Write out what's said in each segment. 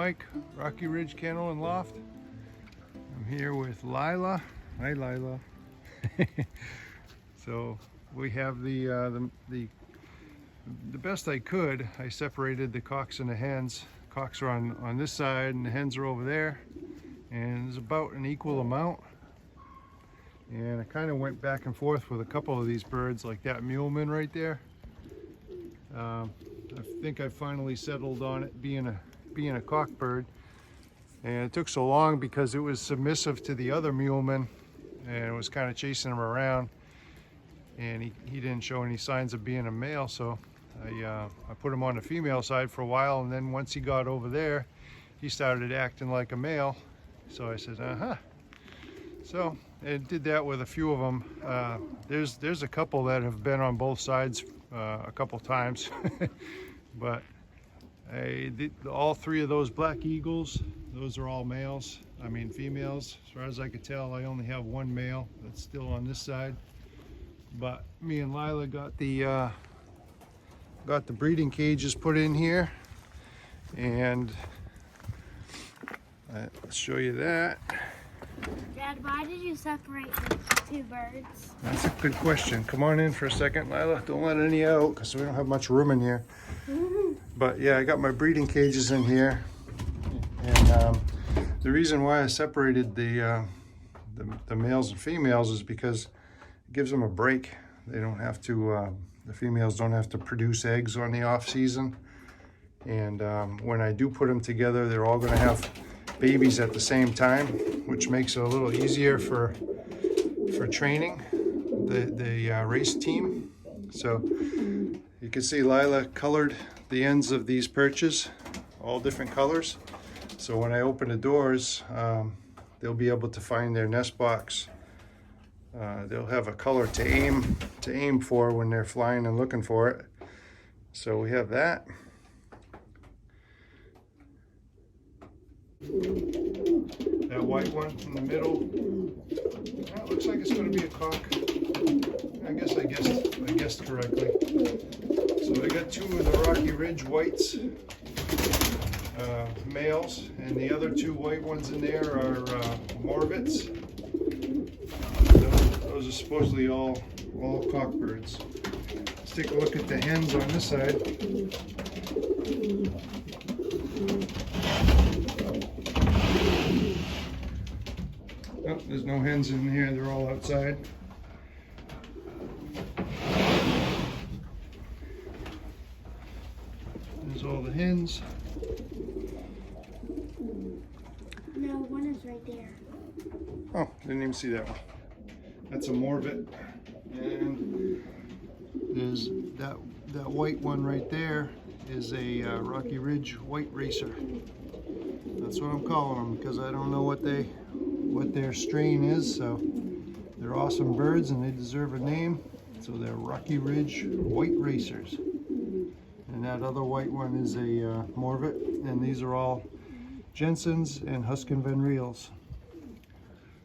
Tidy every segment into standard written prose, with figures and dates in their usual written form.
Mike, Rocky Ridge Kennel and Loft. I'm here with Lila. Hi, Lila. So we have the best I could. I separated the cocks and the hens. Cocks are on this side and the hens are over there, and there's about an equal amount. And I kind of went back and forth with a couple of these birds, like that muleman right there. I think I finally settled on it being a cock bird, and it took so long because it was submissive to the other muleman and it was kind of chasing him around, and he didn't show any signs of being a male, so I put him on the female side for a while, and then once he got over there he started acting like a male, so I said so I did that with a few of them. There's a couple that have been on both sides a couple times but all three of those black eagles, those are all males. I mean females. As far as I could tell, I only have one male that's still on this side. But me and Lila got the breeding cages put in here, and I'll show you that. Dad, why did you separate the two birds? That's a good question. Come on in for a second, Lila. Don't let any out because we don't have much room in here. But yeah, I got my breeding cages in here, and the reason why I separated the males and females is because it gives them a break. They don't have to. The females don't have to produce eggs on the off season, and when I do put them together, they're all going to have babies at the same time, which makes it a little easier for training the race team. So you can see Lila colored the ends of these perches all different colors, so when I open the doors they'll be able to find their nest box. They'll have a color to aim for when they're flying and looking for it. So we have that. That white one in the middle, that looks like it's going to be a cock. I guessed correctly. So I got two of the Rocky Ridge whites, males, and the other two white ones in there are Morvits. Those are supposedly all cock birds. Let's take a look at the hens on this side. Oh, there's no hens in here, they're all outside. There's all the hens. No, one is right there. Oh, didn't even see that one. That's a Morvet. And there's that white one right there is a Rocky Ridge White Racer. That's what I'm calling them because I don't know what their strain is, so they're awesome birds and they deserve a name. So they're Rocky Ridge White Racers. And that other white one is a Morvet, and these are all Jensens and Huskin Van Riels.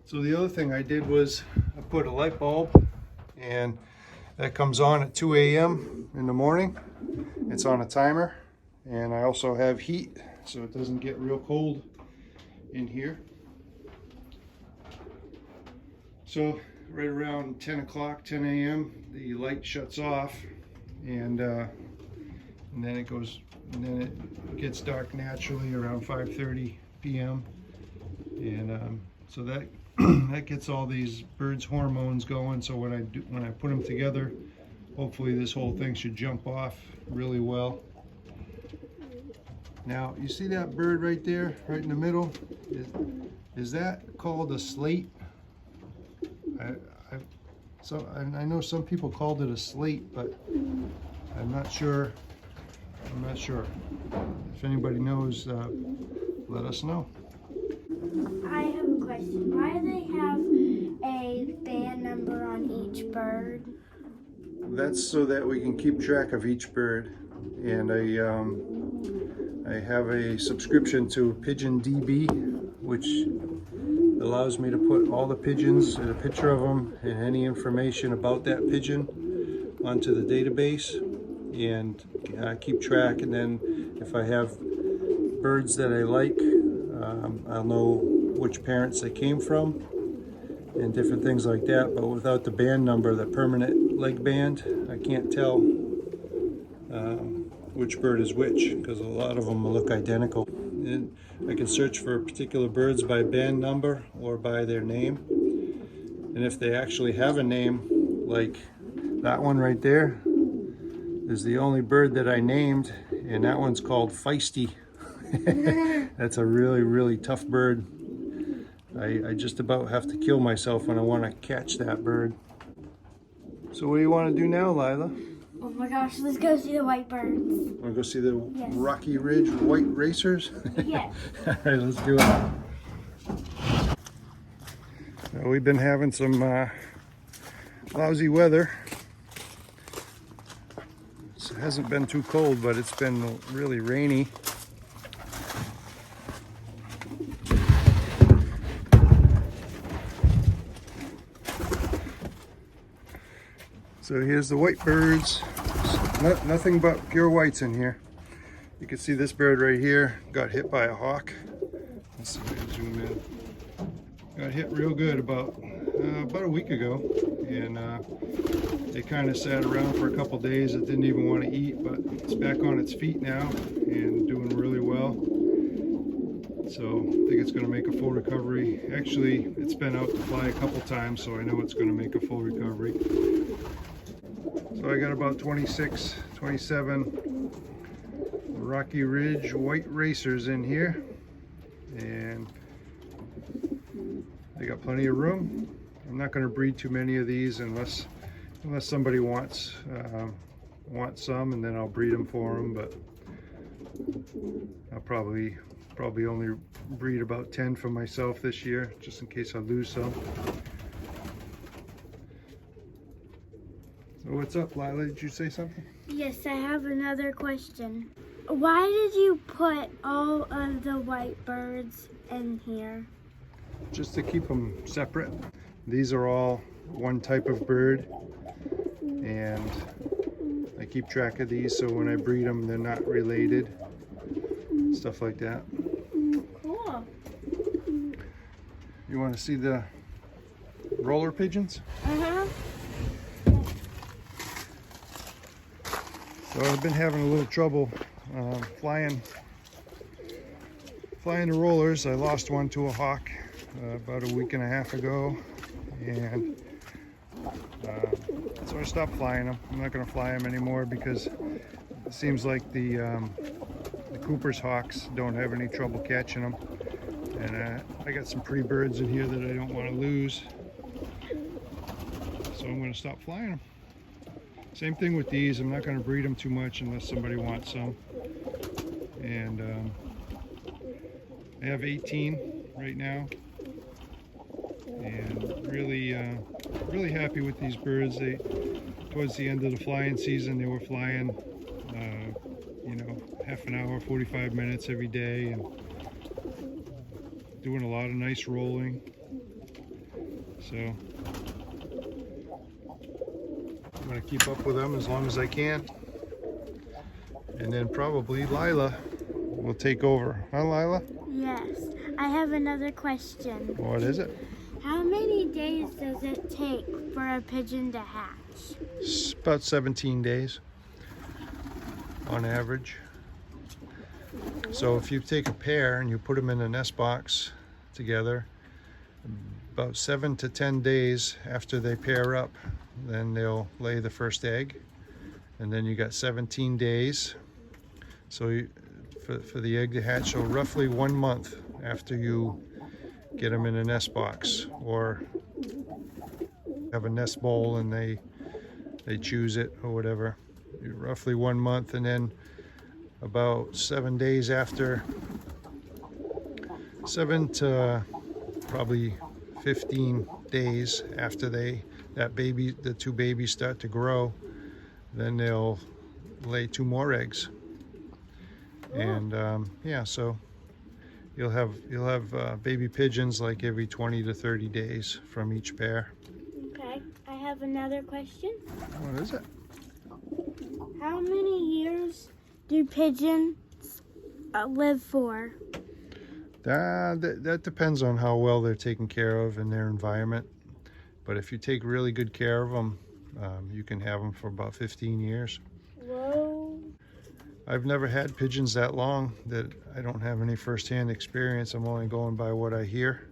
So the other thing I did was I put a light bulb, and that comes on at 2 a.m. in the morning. It's on a timer, and I also have heat so it doesn't get real cold in here. So right around 10 o'clock, 10 a.m., the light shuts off, and then it gets dark naturally around 5:30 p.m. and so that that gets all these birds' hormones going. So when I put them together, hopefully this whole thing should jump off really well. Now you see that bird right there, right in the middle? Is that called a slate? I know some people called it a slate, but I'm not sure. If anybody knows, let us know. I have a question. Why do they have a band number on each bird? That's so that we can keep track of each bird. And I have a subscription to Pigeon DB, which allows me to put all the pigeons and a picture of them and any information about that pigeon onto the database and keep track. And then if I have birds that I like. I'll know which parents they came from and different things like that, but without the band number, the permanent leg band, I can't tell which bird is which, because a lot of them look identical. And I can search for particular birds by band number or by their name, and if they actually have a name, like that one right there is the only bird that I named, and that one's called Feisty. That's a really tough bird. I just about have to kill myself when I want to catch that bird. So what do you want to do now, Lila? Oh my gosh, let's go see the white birds. Want to go see the Yes. Rocky Ridge white racers? Yes. All right, let's do it. Well, we've been having some lousy weather. It hasn't been too cold, but it's been really rainy. So here's the white birds. Nothing but pure whites in here. You can see this bird right here got hit by a hawk. Let's see if I can zoom in. Got hit real good about a week ago, and it kind of sat around for a couple days. It didn't even want to eat, but it's back on its feet now and doing really well. So I think it's going to make a full recovery. Actually, it's been out to fly a couple times, so I know it's going to make a full recovery. So I got about 26, 27 Rocky Ridge white racers in here, and they got plenty of room. I'm not going to breed too many of these unless somebody wants some, and then I'll breed them for them. But I'll probably only breed about 10 for myself this year, just in case I lose some. So what's up, Lila? Did you say something? Yes, I have another question. Why did you put all of the white birds in here? Just to keep them separate. These are all one type of bird, and I keep track of these so when I breed them they're not related, stuff like that. Cool. You want to see the roller pigeons? Uh-huh. So I've been having a little trouble flying the rollers. I lost one to a hawk about a week and a half ago, and so I stopped flying them. I'm not going to fly them anymore because it seems like the Cooper's hawks don't have any trouble catching them, and I got some pretty birds in here that I don't want to lose, so I'm going to stop flying them. Same thing with these. I'm not going to breed them too much unless somebody wants some. And I have 18 right now, and really happy with these birds. Towards the end of the flying season, they were flying, half an hour, 45 minutes every day, and doing a lot of nice rolling. So I'm going to keep up with them as long as I can, and then probably Lila will take over. Huh, Lila? Yes. I have another question. What is it? How many days does it take for a pigeon to hatch? It's about 17 days on average. So if you take a pair and you put them in a nest box together, about 7 to 10 days after they pair up, then they'll lay the first egg, and then you got 17 days for the egg to hatch. So roughly 1 month after you get them in a nest box, or have a nest bowl and they choose it or whatever, roughly 1 month, and then about 7 days after, 7 to probably 15 days after the two babies start to grow, then they'll lay 2 more eggs. And so you'll have baby pigeons like every 20 to 30 days from each pair. Okay, I have another question. What is it? How many years do pigeons live for? That depends on how well they're taken care of in their environment. But if you take really good care of them, you can have them for about 15 years. Whoa. I've never had pigeons that long that I don't have any first-hand experience. I'm only going by what I hear.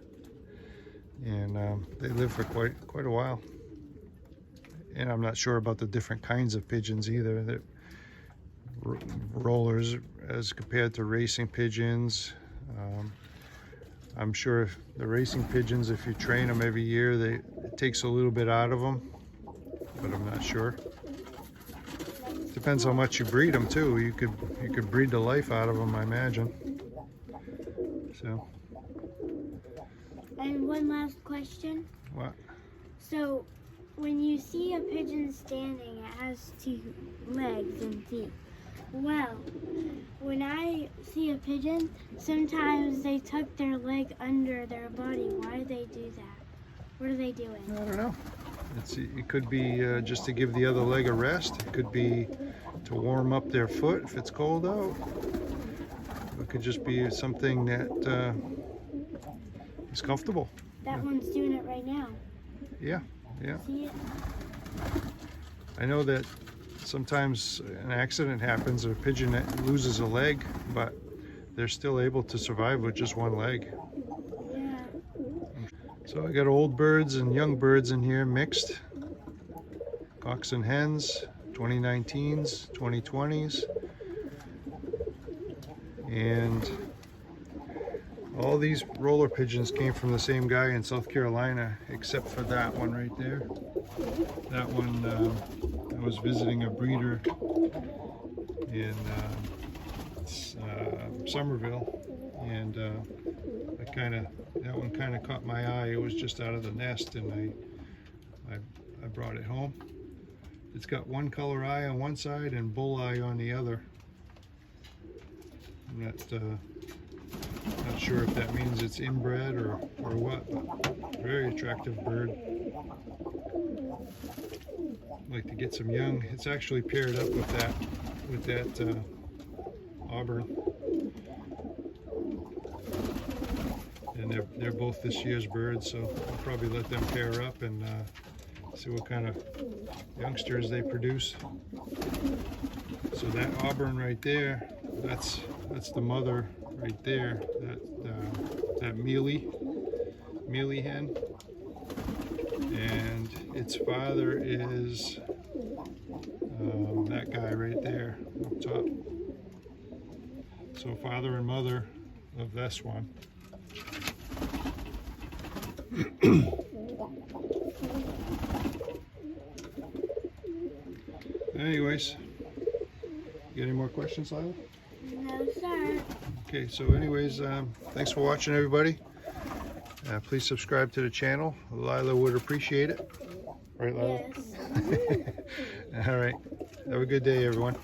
And they live for quite a while. And I'm not sure about the different kinds of pigeons either. That rollers as compared to racing pigeons. I'm sure the racing pigeons, if you train them every year, it takes a little bit out of them, but I'm not sure. Depends how much you breed them too. You could breed the life out of them, I imagine. So. And one last question. What? So, when you see a pigeon standing, it has 2 legs and feet. Well, when I see a pigeon, sometimes they tuck their leg under their body. Why do they do that? What are they doing? I don't know. It could be just to give the other leg a rest. It could be to warm up their foot if it's cold out. It could just be something that is comfortable. That one's doing it right now. Yeah. See it? I know that sometimes an accident happens, a pigeon loses a leg, but they're still able to survive with just one leg. Yeah. So I got old birds and young birds in here mixed. Cocks and hens, 2019s, 2020s. And all these roller pigeons came from the same guy in South Carolina, except for that one right there. That one, I was visiting a breeder in Somerville, and that one kind of caught my eye. It was just out of the nest, and I brought it home. It's got one color eye on one side and bull eye on the other. I'm not sure if that means it's inbred or what, but very attractive bird. Like to get some young. It's actually paired up with that auburn, and they're both this year's birds. So I'll probably let them pair up and see what kind of youngsters they produce. So that auburn right there, that's the mother right there. That mealy hen. And its father is that guy right there up top. So father and mother of this one. Anyways, you got any more questions, Lila? No, sir. Okay, so anyways, thanks for watching, everybody. Please subscribe to the channel. Lila would appreciate it. Right, Lila? Yes. All right. Have a good day, everyone.